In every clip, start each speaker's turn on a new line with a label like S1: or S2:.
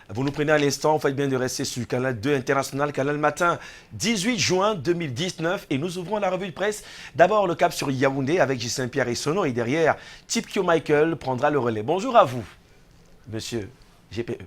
S1: Vous nous prenez à l'instant, vous faites bien de rester sur le canal 2 international, canal matin, 18 juin 2019. Et nous ouvrons la revue de presse. D'abord, le cap sur Yaoundé avec J. Pierre et Sono. Et derrière, Tipkio Michael prendra le relais. Bonjour à vous, monsieur GPE.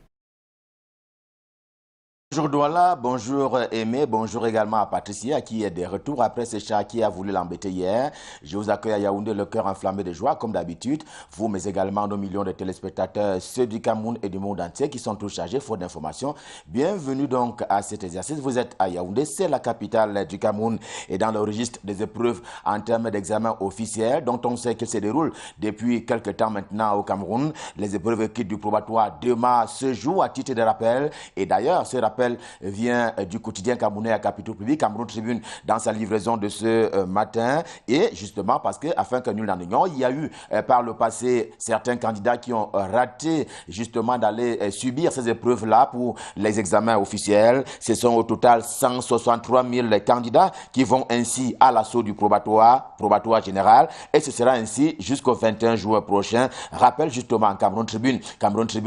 S2: Bonjour Douala, bonjour Aimé, bonjour également à Patricia qui est de retour après ce chat qui a voulu l'embêter hier. Je vous accueille à Yaoundé, le cœur enflammé de joie comme d'habitude. Vous, mais également nos millions de téléspectateurs, ceux du Cameroun et du monde entier qui sont tous chargés, faute d'informations. Bienvenue donc à cet exercice. Vous êtes à Yaoundé, c'est la capitale du Cameroun et dans le registre des épreuves en termes d'examen officiel dont on sait qu'il se déroule depuis quelques temps maintenant au Cameroun. Les épreuves quittent du probatoire demain se jouent à titre de rappel et d'ailleurs ce rappel vient du quotidien camerounais à Capitaux Public, Cameroun Tribune, dans sa livraison de ce matin. Et justement, parce que, afin que nul n'en ignore, il y a eu par le passé certains candidats qui ont raté justement d'aller subir ces épreuves-là pour les examens officiels. Ce sont au total 163 000 candidats qui vont ainsi à l'assaut du probatoire général. Et ce sera ainsi jusqu'au 21 juin prochain. Rappel justement Cameroun Tribune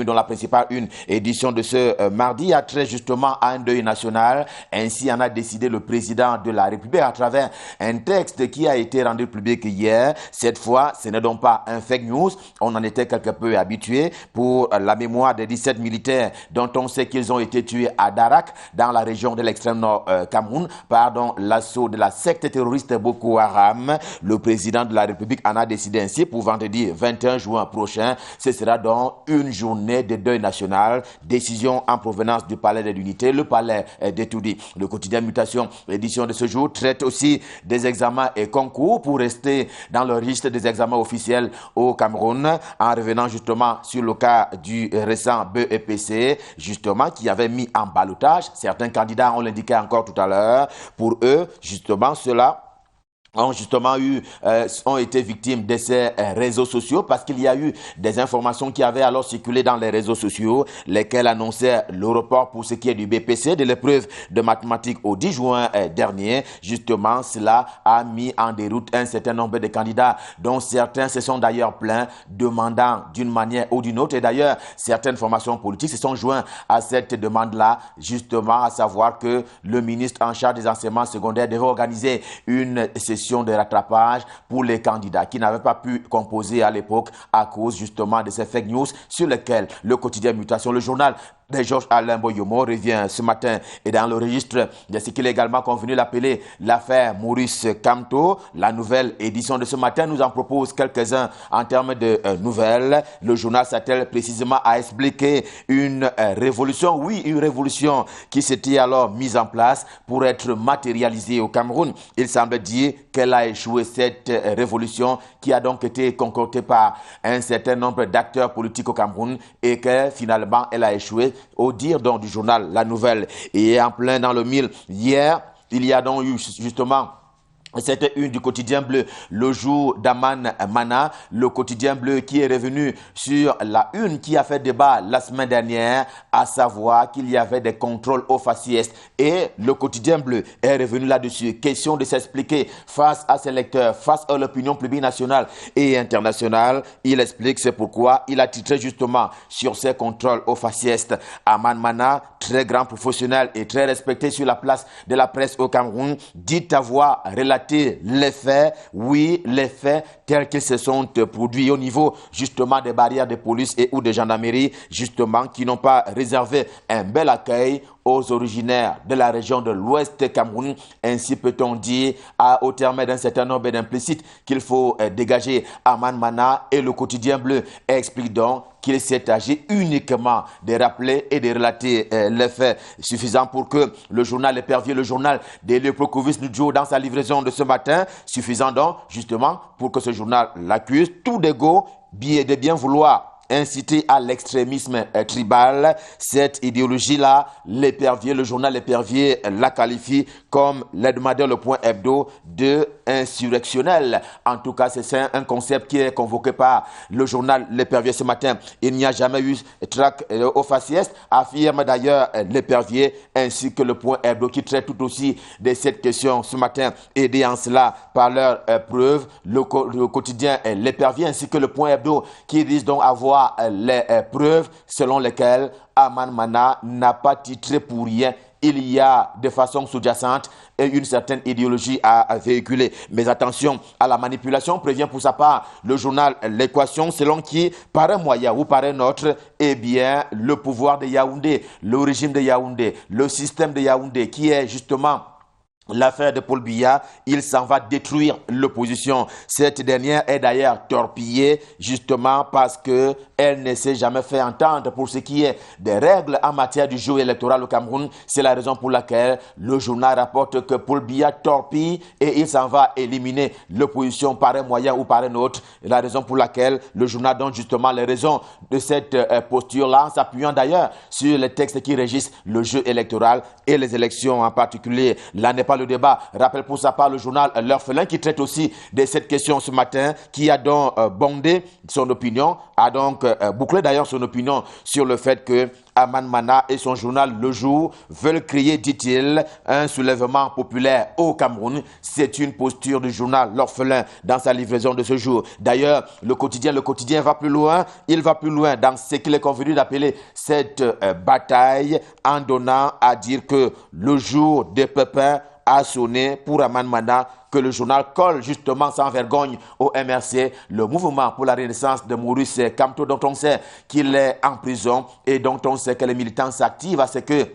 S2: dont la principale une édition de ce mardi a trait justement à un deuil national. Ainsi en a décidé le président de la République à travers un texte qui a été rendu public hier. Cette fois, ce n'est donc pas un fake news. On en était quelque peu habitué pour la mémoire des 17 militaires dont on sait qu'ils ont été tués à Darak, dans la région de l'extrême nord Cameroun, par l'assaut de la secte terroriste Boko Haram. Le président de la République en a décidé ainsi pour vendredi 21 juin prochain. Ce sera donc une journée de deuil national. Décision en provenance du palais de l'unité, le palais d'Etoudi. Le quotidien Mutation, l'édition de ce jour, traite aussi des examens et concours pour rester dans le registre des examens officiels au Cameroun, en revenant justement sur le cas du récent BEPC, justement, qui avait mis en ballottage certains candidats, on l'indiquait encore tout à l'heure. Pour eux, justement, cela ont été victimes de ces réseaux sociaux parce qu'il y a eu des informations qui avaient alors circulé dans les réseaux sociaux, lesquelles annonçaient le report pour ce qui est du BPC, de l'épreuve de mathématiques au 10 juin dernier. Justement, cela a mis en déroute un certain nombre de candidats, dont certains se sont d'ailleurs plaints, demandant d'une manière ou d'une autre. Et d'ailleurs, certaines formations politiques se sont joints à cette demande-là, justement, à savoir que le ministre en charge des enseignements secondaires devait organiser une session de rattrapage pour les candidats qui n'avaient pas pu composer à l'époque à cause justement de ces fake news sur lesquels le quotidien Mutation, le journal de Georges Alain Boyomo, revient ce matin et dans le registre de ce qu'il est également convenu l'appeler l'affaire Maurice Kamto. La nouvelle édition de ce matin nous en propose quelques-uns en termes de nouvelles. Le journal s'attelle précisément à expliquer une révolution, oui, une révolution qui s'était alors mise en place pour être matérialisée au Cameroun. Il semble dire qu'elle a échoué, cette révolution qui a donc été concoctée par un certain nombre d'acteurs politiques au Cameroun et que finalement elle a échoué au dire donc du journal La Nouvelle. Et en plein dans le mille, hier, il y a donc eu justement c'était une du quotidien bleu, le jour d'Aman Mana, le quotidien bleu qui est revenu sur la une qui a fait débat la semaine dernière, à savoir qu'il y avait des contrôles au faciès. Et le quotidien bleu est revenu là-dessus. Question de s'expliquer face à ses lecteurs, face à l'opinion publique nationale et internationale. Il explique c'est pourquoi il a titré justement sur ces contrôles au faciès. Aman Mana, très grand professionnel et très respecté sur la place de la presse au Cameroun, dit avoir relaté les faits, oui, les faits tels qu'ils se sont produits au niveau justement des barrières de police et ou de gendarmerie, justement, qui n'ont pas réservé un bel accueil aux originaires de la région de l'Ouest Cameroun. Ainsi peut-on dire, au terme d'un certain nombre d'implicites, qu'il faut dégager Aman Mana. Et le quotidien bleu explique donc qu'il s'est agi uniquement de rappeler et de relater les faits suffisants pour que le journal L'épervier, le journal de Léoprocovis Nudjo, dans sa livraison de ce matin, suffisant donc justement pour que ce journal l'accuse tout d'égo, de bien vouloir inciter à l'extrémisme tribal. Cette idéologie-là, L'épervier, le journal L'épervier la qualifie comme l'hebdomadaire Le Point Hebdo de insurrectionnel. En tout cas, c'est un concept qui est convoqué par le journal L'épervier ce matin. Il n'y a jamais eu traque au faciès, affirme d'ailleurs L'épervier, ainsi que Le Point Hebdo qui traite tout aussi de cette question ce matin, aidé en cela par leurs preuves. Le quotidien L'épervier ainsi que Le Point Hebdo qui disent donc avoir voir les preuves selon lesquelles Aman Mana n'a pas titré pour rien. Il y a de façon sous-jacente une certaine idéologie à véhiculer. Mais attention à la manipulation, prévient pour sa part le journal L'Équation, selon qui, par un moyen ou par un autre, eh bien, le pouvoir de Yaoundé, le régime de Yaoundé, le système de Yaoundé, qui est justement l'affaire de Paul Biya, il s'en va détruire l'opposition. Cette dernière est d'ailleurs torpillée justement parce que elle ne s'est jamais fait entendre pour ce qui est des règles en matière du jeu électoral au Cameroun. C'est la raison pour laquelle le journal rapporte que Paul Biya torpille et il s'en va éliminer l'opposition par un moyen ou par un autre. La raison pour laquelle le journal donne justement les raisons de cette posture-là, en s'appuyant d'ailleurs sur les textes qui régissent le jeu électoral et les élections en particulier. Là n'est pas le débat. Rappelle pour sa part le journal L'Orphelin qui traite aussi de cette question ce matin, qui a donc bondé son opinion, a donc bouclé d'ailleurs son opinion sur le fait que Aman Mana et son journal Le Jour veulent créer, dit-il, un soulèvement populaire au Cameroun. C'est une posture du journal L'Orphelin dans sa livraison de ce jour. D'ailleurs, le quotidien va plus loin. Il va plus loin dans ce qu'il est convenu d'appeler cette bataille, en donnant à dire que le jour des pépins a sonné pour Aman Mana, que le journal colle justement sans vergogne au MRC, le mouvement pour la renaissance de Maurice Kamto, dont on sait qu'il est en prison et dont on sait que les militants s'activent à ce que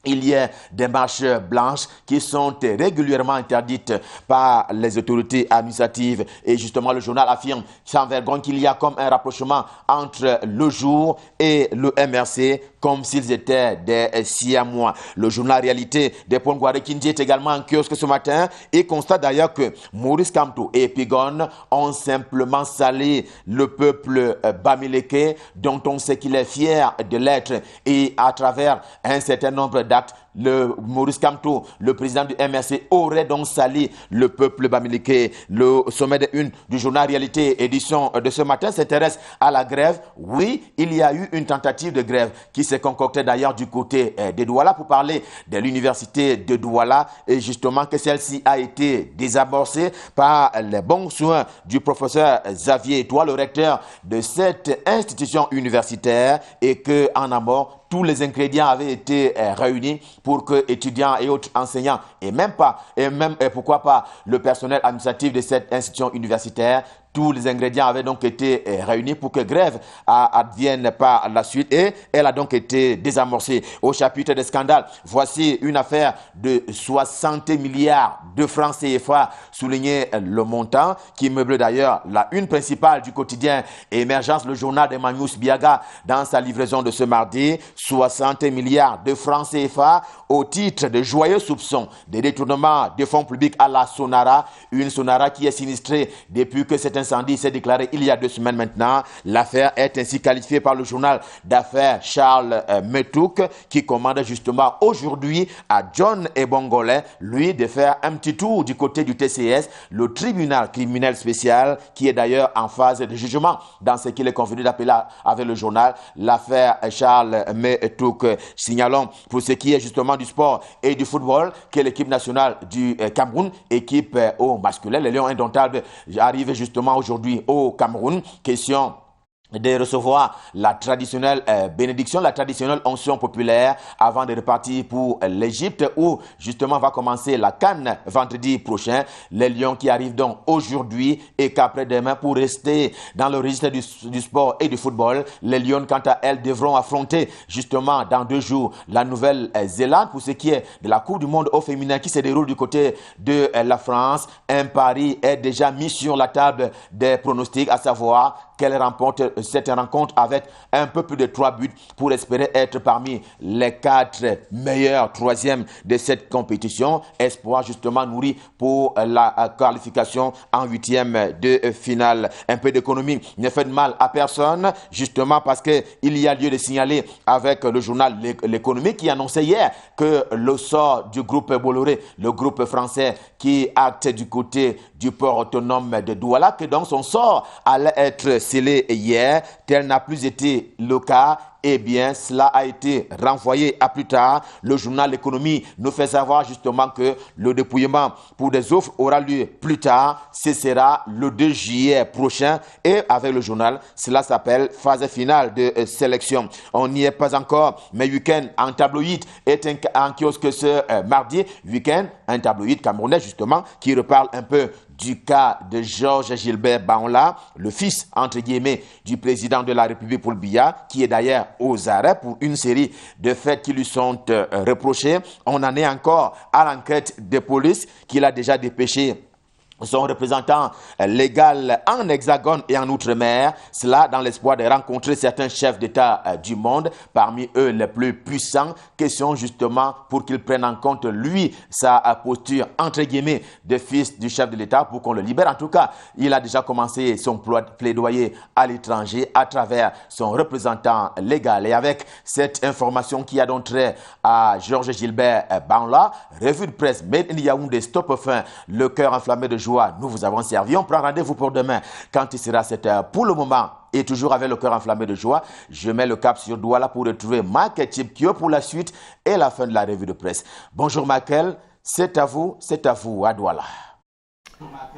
S2: il y a des marches blanches qui sont régulièrement interdites par les autorités administratives. Et justement, le journal affirme sans vergogne qu'il y a comme un rapprochement entre le jour et le MRC, comme s'ils étaient des siamois. Le journal Réalité des Pongouare Kindi est également en kiosque ce matin et constate d'ailleurs que Maurice Kamto et Epigon ont simplement salé le peuple bamileke, dont on sait qu'il est fier de l'être, et à travers un certain nombre d'actes, le Maurice Kamto, le président du MRC, aurait donc sali le peuple bamileke. Le sommet de une du journal Réalité, édition de ce matin, s'intéresse à la grève. Oui, il y a eu une tentative de grève qui s'est concoctée d'ailleurs du côté de Douala pour parler de l'université de Douala, et justement que celle-ci a été désamorcée par les bons soins du professeur Xavier Etoile, le recteur de cette institution universitaire, et que en amont, tous les ingrédients avaient été réunis pour que étudiants et autres enseignants, et pourquoi pas le personnel administratif de cette institution universitaire, tous les ingrédients avaient donc été réunis pour que grève advienne par la suite, et elle a donc été désamorcée. Au chapitre des scandales, voici une affaire de 60 milliards de francs CFA, souligné le montant, qui meuble d'ailleurs la une principale du quotidien Émergence, le journal de Magnus Biaga, dans sa livraison de ce mardi. 60 milliards de francs CFA au titre de joyeux soupçons de détournement de fonds publics à la Sonara, une Sonara qui est sinistrée depuis que cet incendie s'est déclaré il y a 2 semaines maintenant. L'affaire est ainsi qualifiée par le journal d'affaires Charles Metouk, qui commande justement aujourd'hui à John Ebongole, lui, de faire un petit tour du côté du TCS, le tribunal criminel spécial, qui est d'ailleurs en phase de jugement dans ce qu'il est convenu d'appeler avec le journal l'affaire Charles Metouk. Signalons pour ce qui est justement du sport et du football que l'équipe nationale du Cameroun, équipe au masculin, les Lions indomptables, arrive justement aujourd'hui au Cameroun. Question de recevoir la traditionnelle bénédiction, la traditionnelle onction populaire avant de repartir pour l'Égypte, où justement va commencer la CAN vendredi prochain. Les Lions qui arrivent donc aujourd'hui et qu'après-demain pour rester dans le registre du sport et du football. Les Lions, quant à elles, devront affronter justement dans 2 jours la Nouvelle-Zélande pour ce qui est de la Coupe du Monde au féminin qui se déroule du côté de la France. Un pari est déjà mis sur la table des pronostics, à savoir qu'elle remporte cette rencontre avec un peu plus de 3 buts pour espérer être parmi les 4 meilleurs troisièmes de cette compétition. Espoir justement nourri pour la qualification en 8e de finale. Un peu d'économie ne fait de mal à personne, justement parce qu'il y a lieu de signaler avec le journal L'économie qui annonçait hier que le sort du groupe Bolloré, le groupe français qui acte du côté du port autonome de Douala, que donc son sort allait être scellé hier. Tel n'a plus été le cas. eh bien, cela a été renvoyé à plus tard. Le journal L'économie nous fait savoir justement que le dépouillement pour des offres aura lieu plus tard. Ce sera le 2 juillet prochain. Et avec le journal, cela s'appelle phase finale de sélection. On n'y est pas encore, mais Week-end en tabloïd est en kiosque ce mardi. Week-end, un tabloïd camerounais justement qui reparle un peu du cas de Georges Gilbert Baonla, le fils, entre guillemets, du président de la République Paul Biya, qui est d'ailleurs aux arrêts pour une série de faits qui lui sont reprochés. On en est encore à l'enquête de police qu'il a déjà dépêché son représentant légal en Hexagone et en Outre-mer, cela dans l'espoir de rencontrer certains chefs d'État du monde, parmi eux les plus puissants, question justement pour qu'il prenne en compte lui, sa posture entre guillemets de fils du chef de l'État pour qu'on le libère. En tout cas, il a déjà commencé son plaidoyer à l'étranger à travers son représentant légal. Et avec cette information qui a donc trait à Georges Gilbert Baonla, revue de presse Made in Yaoundé, stop fin, le cœur enflammé de joie, nous vous avons servi. On prend rendez-vous pour demain quand il sera 7 heures. Pour le moment, et toujours avec le cœur enflammé de joie, je mets le cap sur Douala pour retrouver Michael Chipkio pour la suite et la fin de la revue de presse. Bonjour Michael, c'est à vous à Douala.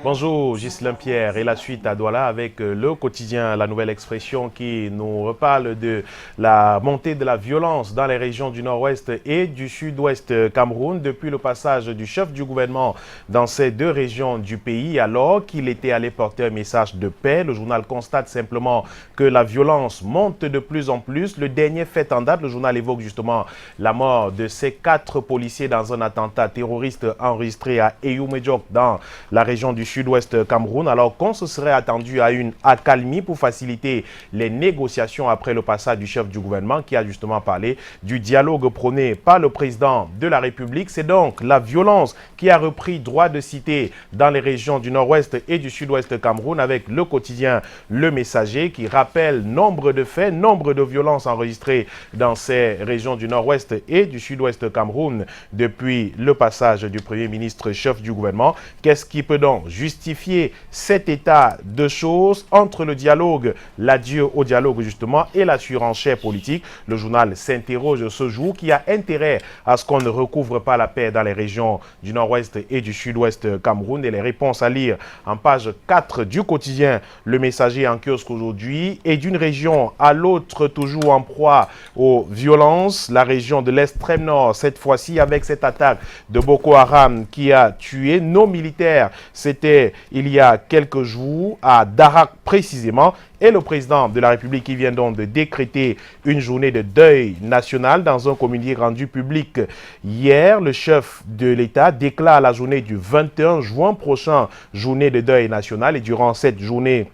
S3: Bonjour Ghislain Pierre et la suite à Douala avec le quotidien La Nouvelle Expression qui nous reparle de la montée de la violence dans les régions du nord-ouest et du sud-ouest Cameroun depuis le passage du chef du gouvernement dans ces deux régions du pays alors qu'il était allé porter un message de paix. Le journal constate simplement que la violence monte de plus en plus. Le dernier fait en date, le journal évoque justement la mort de ces 4 policiers dans un attentat terroriste enregistré à Eyumejok dans la région du sud-ouest Cameroun, alors qu'on se serait attendu à une accalmie pour faciliter les négociations après le passage du chef du gouvernement qui a justement parlé du dialogue prôné par le président de la République. C'est donc la violence qui a repris droit de cité dans les régions du nord-ouest et du sud-ouest Cameroun avec le quotidien Le Messager qui rappelle nombre de faits, nombre de violences enregistrées dans ces régions du nord-ouest et du sud-ouest Cameroun depuis le passage du Premier ministre chef du gouvernement. Qu'est-ce qui peut donc justifier cet état de choses entre le dialogue, l'adieu au dialogue justement et la surenchère politique? Le journal s'interroge ce jour qui a intérêt à ce qu'on ne recouvre pas la paix dans les régions du nord-ouest et du sud-ouest Cameroun et les réponses à lire en page 4 du quotidien Le Messager en kiosque aujourd'hui et d'une région à l'autre toujours en proie aux violences, la région de l'extrême nord cette fois-ci avec cette attaque de Boko Haram qui a tué nos militaires. C'était il y a quelques jours à Darak précisément et le président de la République qui vient donc de décréter une journée de deuil national dans un communiqué rendu public hier. Le chef de l'État déclare la journée du 21 juin prochain journée de deuil national et durant cette journée,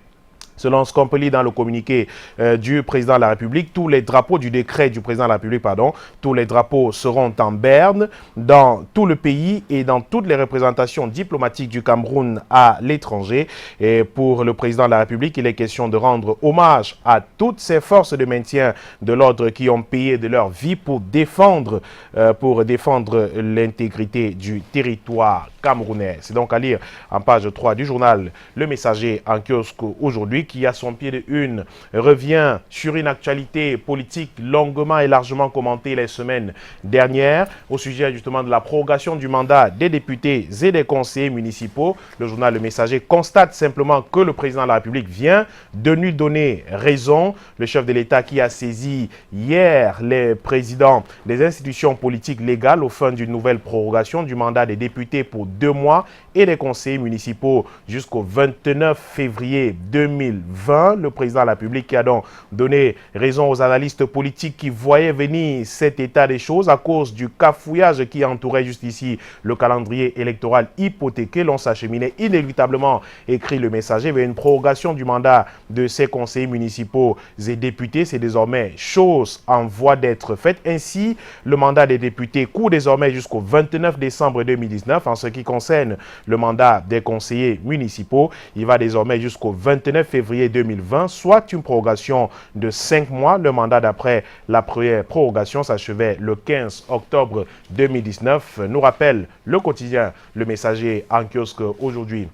S3: selon ce qu'on peut lire dans le communiqué du président de la République, tous les drapeaux du décret du président de la République, tous les drapeaux seront en berne dans tout le pays et dans toutes les représentations diplomatiques du Cameroun à l'étranger. Et pour le président de la République, il est question de rendre hommage à toutes ces forces de maintien de l'ordre qui ont payé de leur vie pour défendre l'intégrité du territoire camerounais. C'est donc à lire en page 3 du journal Le Messager en kiosque aujourd'hui qui à son pied de une revient sur une actualité politique longuement et largement commentée les semaines dernières au sujet justement de la prorogation du mandat des députés et des conseillers municipaux. Le journal Le Messager constate simplement que le président de la République vient de lui donner raison. Le chef de l'État qui a saisi hier les présidents des institutions politiques légales au fin d'une nouvelle prorogation du mandat des députés pour 2 mois et des conseillers municipaux jusqu'au 29 février 2020. Le président de la République qui a donc donné raison aux analystes politiques qui voyaient venir cet état des choses à cause du cafouillage qui entourait juste ici le calendrier électoral hypothéqué. L'on s'acheminait inéluctablement, écrit Le Messager, vers une prorogation du mandat de ces conseillers municipaux et députés. C'est désormais chose en voie d'être faite. Ainsi, le mandat des députés court désormais jusqu'au 29 décembre 2019. En ce qui concerne le mandat des conseillers municipaux, il va désormais jusqu'au 29 février 2020, soit une prorogation de 5 mois. Le mandat d'après la première prorogation s'achevait le 15 octobre 2019, nous rappelle le quotidien Le Messager en kiosque aujourd'hui.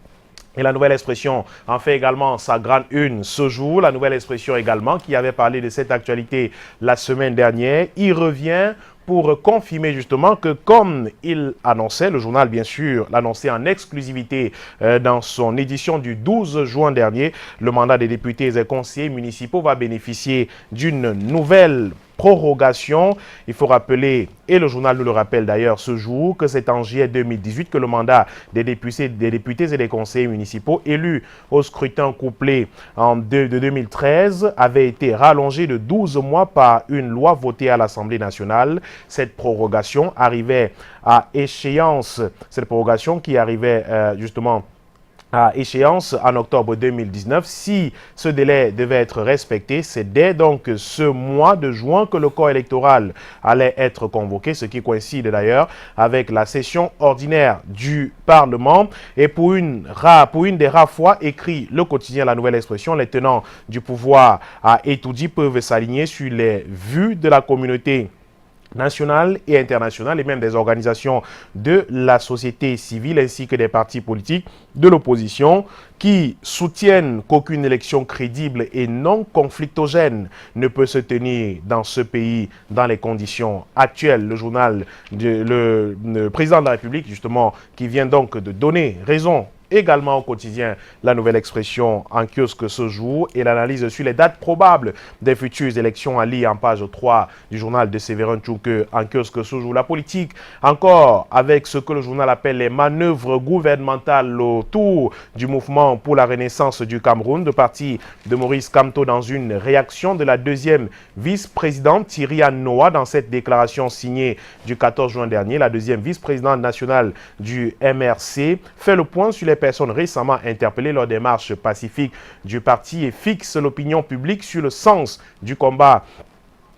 S3: Et la Nouvelle Expression en fait également sa grande une ce jour. La Nouvelle Expression également, qui avait parlé de cette actualité la semaine dernière, y revient pour confirmer justement que, comme il annonçait, le journal bien sûr l'annonçait en exclusivité dans son édition du 12 juin dernier, le mandat des députés et conseillers municipaux va bénéficier d'une nouvelle prorogation. Il faut rappeler, et le journal nous le rappelle d'ailleurs ce jour, que c'est en juillet 2018 que le mandat des députés et des conseillers municipaux élus au scrutin couplé de 2013 avait été rallongé de 12 mois par une loi votée à l'Assemblée nationale. Cette prorogation arrivait à échéance, cette prorogation qui arrivait justement à échéance en octobre 2019. Si ce délai devait être respecté, c'est dès donc ce mois de juin que le corps électoral allait être convoqué, ce qui coïncide d'ailleurs avec la session ordinaire du Parlement. Et pour une des rares fois, écrit le quotidien La Nouvelle Expression, les tenants du pouvoir à Etoudi peuvent s'aligner sur les vues de la communauté nationale et internationale et même des organisations de la société civile ainsi que des partis politiques de l'opposition qui soutiennent qu'aucune élection crédible et non conflictogène ne peut se tenir dans ce pays dans les conditions actuelles. Le journal, le président de la République justement, qui vient donc de donner raison également au quotidien La Nouvelle Expression en kiosque ce jour et l'analyse sur les dates probables des futures élections à lire en page 3 du journal de Séverin Tchouke en kiosque ce jour. La politique encore avec ce que le journal appelle les manœuvres gouvernementales autour du mouvement pour la renaissance du Cameroun, de parti de Maurice Kamto dans une réaction de la deuxième vice-présidente Thierry Noah dans cette déclaration signée du 14 juin dernier. La deuxième vice-présidente nationale du MRC fait le point sur les personnes récemment interpellées lors des marches pacifiques du parti et fixe l'opinion publique sur le sens du combat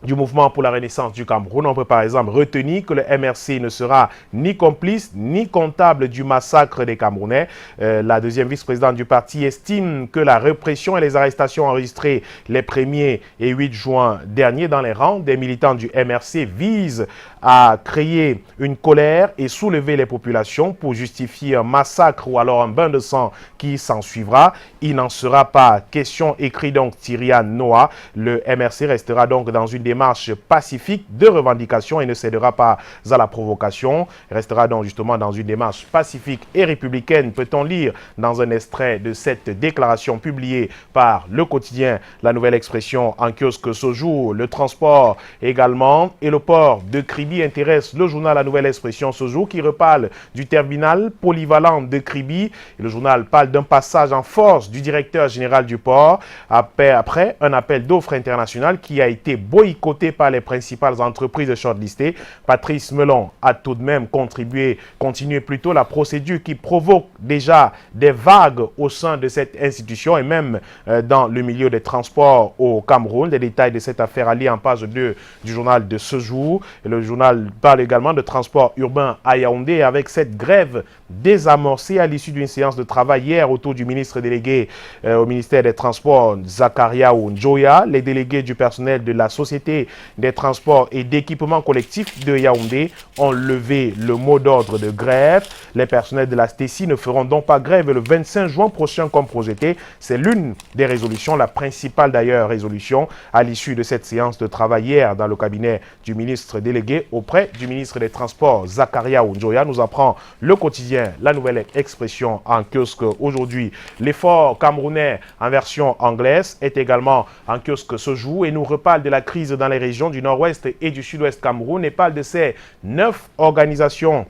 S3: du mouvement pour la renaissance du Cameroun. On peut par exemple retenir que le MRC ne sera ni complice ni comptable du massacre des Camerounais. La deuxième vice-présidente du parti estime que la répression et les arrestations enregistrées les 1er et 8 juin dernier dans les rangs des militants du MRC visent à créer une colère et soulever les populations pour justifier un massacre ou alors un bain de sang qui s'en suivra. Il n'en sera pas question, écrit donc Thierry Noah. Le MRC restera donc dans une démarche pacifique de revendication et ne cédera pas à la provocation. Il restera donc justement dans une démarche pacifique et républicaine, peut-on lire dans un extrait de cette déclaration publiée par le quotidien La Nouvelle Expression en kiosque ce jour. Le transport également et le port de Kribi intéresse le journal La Nouvelle Expression ce jour qui reparle du terminal polyvalent de Kribi. Et le journal parle d'un passage en force du directeur général du port après un appel d'offres international qui a été boycotté par les principales entreprises shortlistées. Patrice Melon a tout de même continué plutôt la procédure qui provoque déjà des vagues au sein de cette institution et même dans le milieu des transports au Cameroun. Les détails de cette affaire à lire en page 2 du journal de ce jour. Et le journal parle également de transport urbain à Yaoundé avec cette grève désamorcée à l'issue d'une séance de travail hier autour du ministre délégué au ministère des Transports, Zakaria Njoya. Les délégués du personnel de la Société des transports et d'équipements collectifs de Yaoundé ont levé le mot d'ordre de grève. Les personnels de la STECI ne feront donc pas grève le 25 juin prochain comme projeté. C'est l'une des résolutions, la principale d'ailleurs résolution à l'issue de cette séance de travail hier dans le cabinet du ministre délégué auprès du ministre des Transports, Zakaria Njoya. Nous apprend le quotidien La Nouvelle Expression en kiosque aujourd'hui. L'effort camerounais en version anglaise est également en kiosque ce jour et nous reparle de la crise dans les régions du nord-ouest et du sud-ouest Cameroun et parle de ces 9 organisations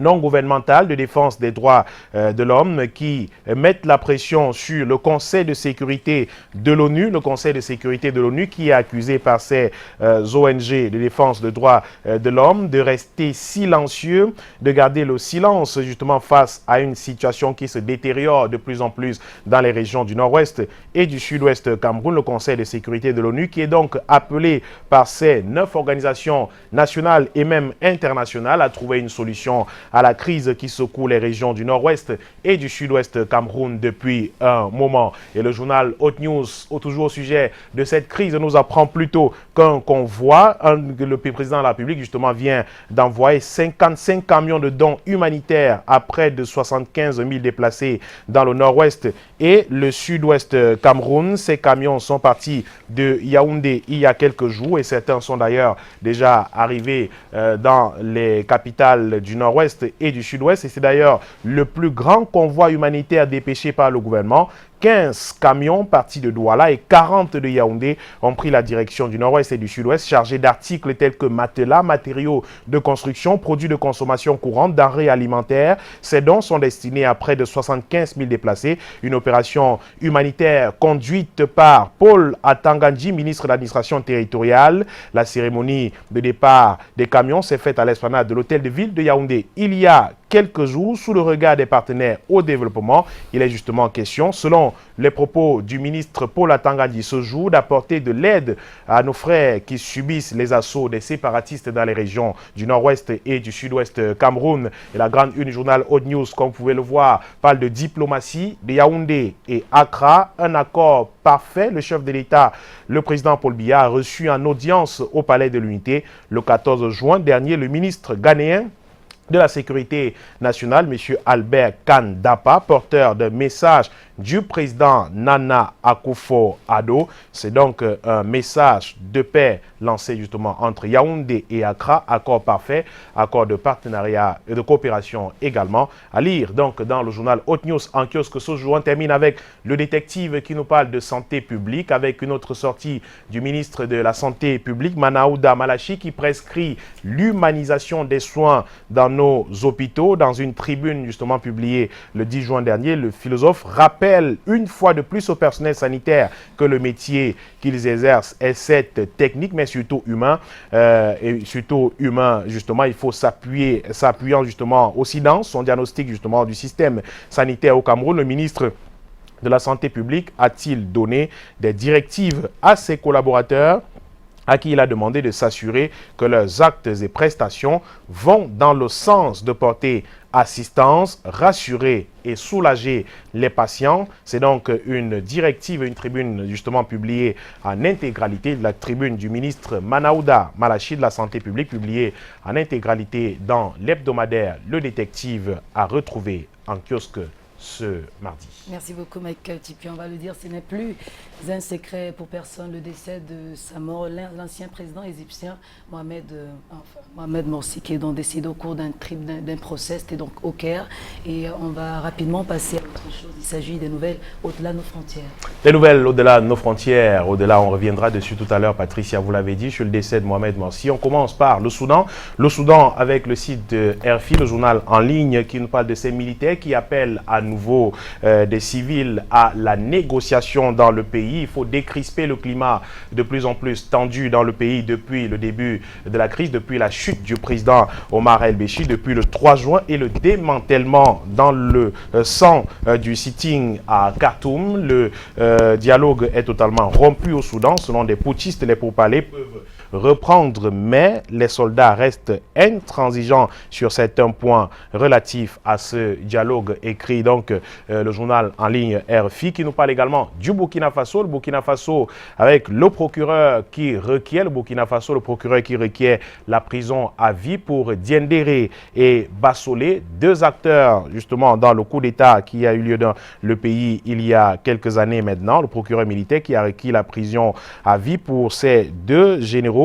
S3: non gouvernementales de défense des droits de l'homme qui mettent la pression sur le Conseil de sécurité de l'ONU, le Conseil de sécurité de l'ONU qui est accusé par ces ONG de défense des droits de l'homme de rester silencieux, de garder le silence justement face à une situation qui se détériore de plus en plus dans les régions du nord-ouest et du sud-ouest Cameroun. Le Conseil de sécurité de l'ONU qui est donc appelé par ces 9 organisations nationales et même internationales à trouver une solution à la crise qui secoue les régions du nord-ouest et du sud-ouest Cameroun depuis un moment. Et le journal Haute News, toujours au sujet de cette crise, nous apprend plutôt qu'un convoi, le président de la République justement vient d'envoyer 55 camions de dons humanitaires à près de 75 000 déplacés dans le nord-ouest et le sud-ouest Cameroun. Ces camions sont partis de Yaoundé il y a quelques jours et certains sont d'ailleurs déjà arrivés dans les capitales du nord-ouest et du sud-ouest. Et c'est d'ailleurs le plus grand convoi humanitaire dépêché par le gouvernement. 15 camions partis de Douala et 40 de Yaoundé ont pris la direction du nord-ouest et du sud-ouest chargés d'articles tels que matelas, matériaux de construction, produits de consommation courante, denrées alimentaires. Ces dons sont destinés à près de 75 000 déplacés. Une opération humanitaire conduite par Paul Atangandji, ministre de l'administration territoriale. La cérémonie de départ des camions s'est faite à l'esplanade de l'hôtel de ville de Yaoundé il y a quelques jours sous le regard des partenaires au développement. Il est justement question, selon les propos du ministre Paul Atangandji ce jour, d'apporter de l'aide à nos frères qui subissent les assauts des séparatistes dans les régions du nord-ouest et du sud-ouest Cameroun. Et la grande une du journal Haute News, comme vous pouvez le voir, parle de diplomatie de Yaoundé et Accra, un accord parfait. Le chef de l'État, le président Paul Biya, a reçu en audience au Palais de l'Unité le 14 juin dernier le ministre ghanéen de la sécurité nationale, M. Albert Kandapa, porteur d'un message du président Nana Akufo-Addo. C'est donc un message de paix lancé justement entre Yaoundé et Accra, accord parfait, accord de partenariat et de coopération également. À lire donc dans le journal Haute News en kiosque ce jour. On termine avec le détective qui nous parle de santé publique avec une autre sortie du ministre de la Santé publique, Manaouda Malachi, qui prescrit l'humanisation des soins dans nos hôpitaux. Dans une tribune justement publiée le 10 juin dernier, le philosophe rappelle une fois de plus au personnel sanitaire que le métier qu'ils exercent est cette technique, mais surtout humain. Et surtout humain, justement, il faut s'appuyant justement aussi dans son diagnostic justement du système sanitaire au Cameroun. Le ministre de la Santé publique a-t-il donné des directives à ses collaborateurs à qui il a demandé de s'assurer que leurs actes et prestations vont dans le sens de porter assistance, rassurer et soulager les patients. C'est donc une directive, une tribune justement publiée en intégralité, la tribune du ministre Manaouda Malachi de la Santé publique, publiée en intégralité dans l'hebdomadaire Le Détective, à retrouver en kiosque ce mardi.
S4: Merci beaucoup Michael Tipi. On va le dire, ce n'est plus un secret pour personne le décès de sa mort. L'ancien président égyptien Mohamed Morsi, qui est donc décédé au cours d'un procès, c'était donc au Caire. Et on va rapidement passer à autre chose. Il s'agit des nouvelles au-delà de nos frontières.
S3: Les nouvelles au-delà de nos frontières, au-delà, on reviendra dessus tout à l'heure, Patricia, vous l'avez dit, sur le décès de Mohamed Morsi. On commence par le Soudan. Le Soudan avec le site de RFI, le journal en ligne qui nous parle de ces militaires qui appellent à nouveau des civils à la négociation dans le pays. Il faut décrisper le climat de plus en plus tendu dans le pays depuis le début de la crise, depuis la chute du président Omar el-Béchir, depuis le 3 juin et le démantèlement dans le sang du sitting à Khartoum. Le dialogue est totalement rompu au Soudan. Selon des putschistes, les pourparlers peuvent reprendre, mais les soldats restent intransigeants sur certains points relatifs à ce dialogue, écrit donc le journal en ligne RFI, qui nous parle également du Burkina Faso. Le Burkina Faso avec le procureur qui requiert, la prison à vie pour Diendéré et Bassolé, deux acteurs justement dans le coup d'État qui a eu lieu dans le pays il y a quelques années maintenant. Le procureur militaire qui a requis la prison à vie pour ces deux généraux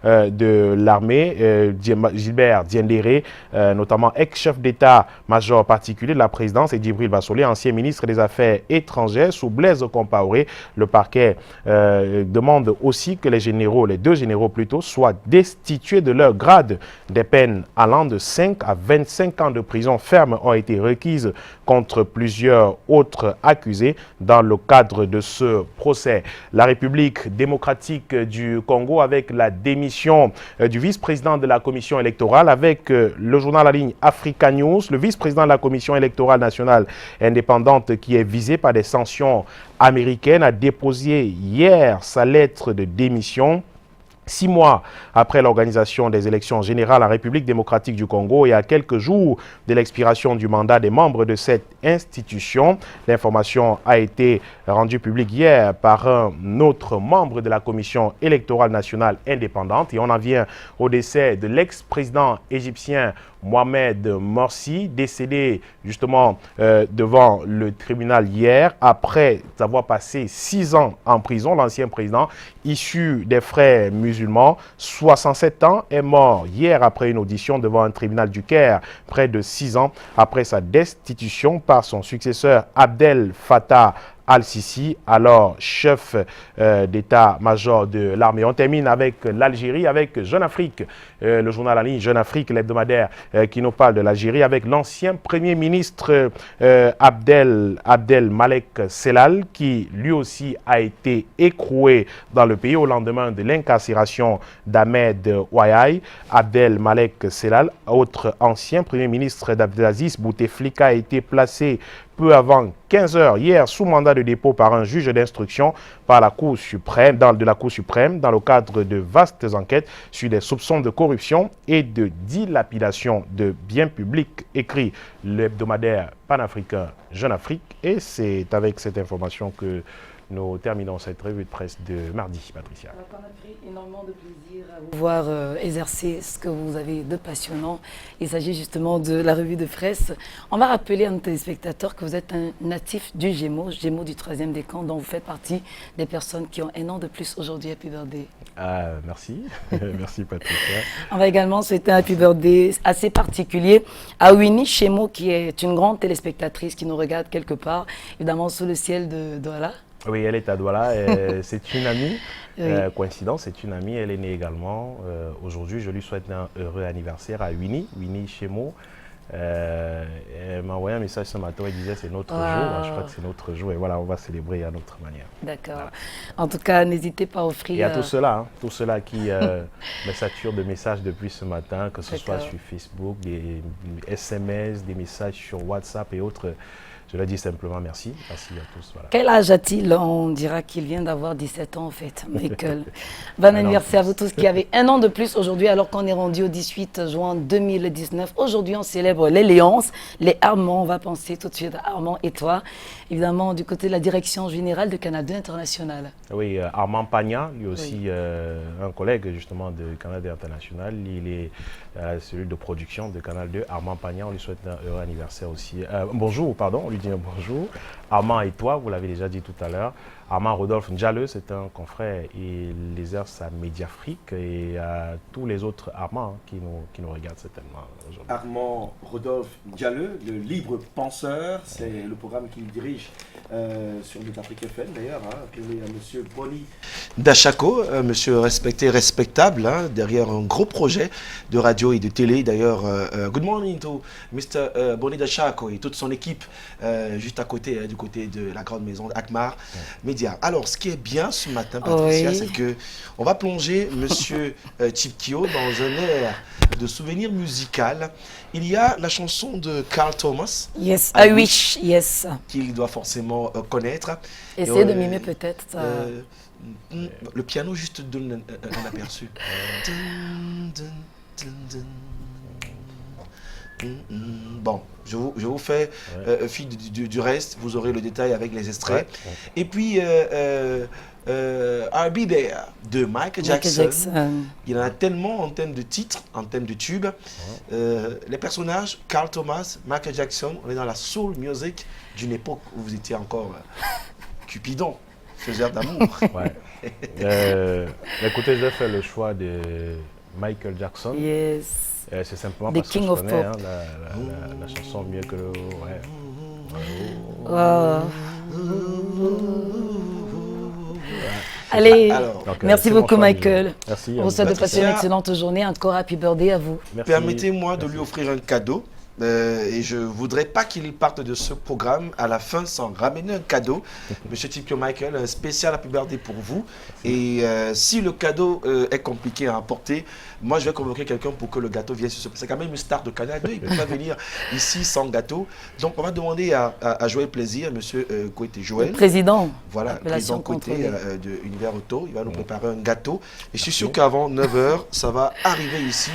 S3: de l'armée, Gilbert Diendéré, notamment ex-chef d'état-major particulier de la présidence, et Djibril Bassolé, ancien ministre des Affaires étrangères sous Blaise Compaoré. Le parquet demande aussi que les deux généraux plutôt, soient destitués de leur grade. Des peines allant de 5 à 25 ans de prison ferme ont été requises contre plusieurs autres accusés dans le cadre de ce procès. La République démocratique du Congo avec la démission du vice-président de la commission électorale, avec le journal en ligne Africa News, le vice-président de la commission électorale nationale indépendante qui est visé par des sanctions américaines a déposé hier sa lettre de démission. 6 mois après l'organisation des élections générales en République démocratique du Congo et à quelques jours de l'expiration du mandat des membres de cette institution, l'information a été rendue publique hier par un autre membre de la Commission électorale nationale indépendante. Et on en vient au décès de l'ex-président égyptien Mohamed Morsi, décédé justement devant le tribunal hier après avoir passé 6 ans en prison. L'ancien président, issu des frères musulmans, 67 ans, est mort hier après une audition devant un tribunal du Caire, près de 6 ans après sa destitution par son successeur Abdel Fattah Al-Sisi, alors chef d'état-major de l'armée. On termine avec l'Algérie, avec Jeune Afrique, le journal en ligne Jeune Afrique, l'hebdomadaire qui nous parle de l'Algérie, avec l'ancien premier ministre Abdel Malek Sellal, qui lui aussi a été écroué dans le pays au lendemain de l'incarcération d'Ahmed Ouayaï. Abdel Malek Sellal, autre ancien premier ministre d'Abdelaziz Bouteflika, a été placé peu avant 15 heures hier sous mandat de dépôt par un juge d'instruction par la Cour suprême, de la Cour suprême, dans le cadre de vastes enquêtes sur des soupçons de corruption et de dilapidation de biens publics, écrit l'hebdomadaire panafricain Jeune Afrique. Et c'est avec cette information que nous terminons cette revue de presse de mardi, Patricia.
S4: On a pris énormément de plaisir à vous voir exercer ce que vous avez de passionnant. Il s'agit justement de la revue de presse. On va rappeler à nos téléspectateurs que vous êtes un natif du Gémeaux du 3e décan, dont vous faites partie des personnes qui ont un an de plus aujourd'hui. Happy birthday.
S3: Merci. Merci, Patricia.
S4: On va également souhaiter un happy birthday assez particulier à Winnie Chemo, qui est une grande téléspectatrice qui nous regarde quelque part, évidemment sous le ciel de Douala.
S3: Oui, elle est à Douala. C'est une amie.
S4: Oui.
S3: Coïncidence, c'est une amie. Elle est née également. Aujourd'hui, je lui souhaite un heureux anniversaire à Winnie Chemo. Elle m'a envoyé un message ce matin. Elle disait c'est notre jour. Je crois que c'est notre jour. Et voilà, on va célébrer à notre manière. D'accord.
S4: Voilà. En tout cas, n'hésitez pas à offrir.
S3: Et à tout cela qui me sature de messages depuis ce matin, que ce soit sur Facebook, des SMS, des messages sur WhatsApp et autres. Je leur dis simplement merci. Merci à tous. Voilà.
S4: Quel âge a-t-il? On dira qu'il vient d'avoir 17 ans en fait, Michael. Bon anniversaire à vous tous qui avez un an de plus aujourd'hui, alors qu'on est rendu au 18 juin 2019. Aujourd'hui, on célèbre les Léonces, les Armands. On va penser tout de suite à Armand et toi. Évidemment, du côté de la direction générale de Canal 2 International.
S3: Oui, Armand Pagna, lui aussi un collègue justement de Canal 2 International. Il est celui de production de Canal 2. Armand Pagna, on lui souhaite un heureux anniversaire aussi. Bonjour, pardon, on lui dit un bonjour. Armand et toi, vous l'avez déjà dit tout à l'heure. Armand Rodolphe Njale, c'est un confrère. Il exerce à Mediafrique et à tous les autres Armands qui nous regardent certainement aujourd'hui.
S1: Armand Rodolphe Njale, le libre penseur, c'est le programme qu'il dirige sur Mediafrique FM d'ailleurs, appelé à monsieur Boni Dachako, monsieur respecté, respectable, derrière un gros projet de radio et de télé. D'ailleurs, good morning to Mr. Boni Dachako et toute son équipe juste à côté, du côté de la grande maison d'Akmar Média. Alors, ce qui est bien ce matin, Patricia, c'est que on va plonger monsieur Chipkio dans un air de souvenir musical. Il y a la chanson de Carl Thomas.
S4: Yes, I wish, yes.
S1: Qu'il doit forcément connaître.
S4: Essayez de mimer peut-être.
S1: Le piano juste donne un aperçu. Bon, je vous fais fi du reste, vous aurez le détail avec les extraits. Et puis, I'll Be There de Michael Jackson. Il y en a tellement en termes de titres, en termes de tubes. Les personnages, Carl Thomas, Michael Jackson, on est dans la soul music d'une époque où vous étiez encore Cupidon, faiseur d'amour.
S3: Écoutez, j'ai fait le choix de Michael Jackson.
S4: Yes.
S3: C'est simplement parce que je connais la chanson mieux que le...
S4: Allez, merci beaucoup Michael.
S3: Merci.
S4: On vous souhaite de passer une excellente journée. Encore happy birthday à vous.
S1: Permettez-moi de lui offrir un cadeau. et je voudrais pas qu'il parte de ce programme à la fin sans ramener un cadeau. Monsieur Tipio Michael, un spécial Happy Birthday pour vous. Et si le cadeau est compliqué à apporter, moi je vais convoquer quelqu'un pour que le gâteau vienne sur ce. C'est quand même une star de Canal 2, il ne peut pas venir ici sans gâteau. Donc on va demander à Joël Plaisir, monsieur Kouete Joël.
S4: Le président.
S1: Voilà, président Kouete
S4: contrôlée.
S1: de Univers Auto, il va nous préparer un gâteau. Et je suis sûr qu'avant 9h, ça va arriver ici.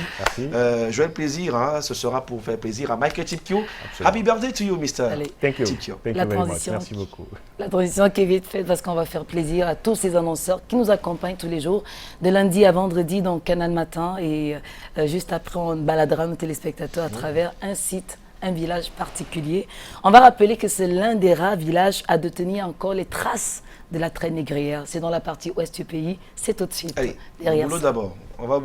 S1: Joël Plaisir, hein, ce sera pour faire plaisir à Michael Tipkio. Happy birthday to you, Mr.
S4: Allez.
S3: Thank you.
S1: Tipkio.
S3: Thank
S4: La
S3: you very much.
S4: transition.
S3: Merci beaucoup.
S4: La transition qui est vite faite parce qu'on va faire plaisir à tous ces annonceurs qui nous accompagnent tous les jours, de lundi à vendredi dans Canal Matin. Et juste après, on baladera nos téléspectateurs à travers un site, un village particulier. On va rappeler que c'est l'un des rares villages à détenir encore les traces de la traîne négrière. C'est dans la partie ouest du pays. C'est tout de suite.
S1: Allez,
S4: derrière
S1: boulot
S4: ça.
S1: d'abord. On va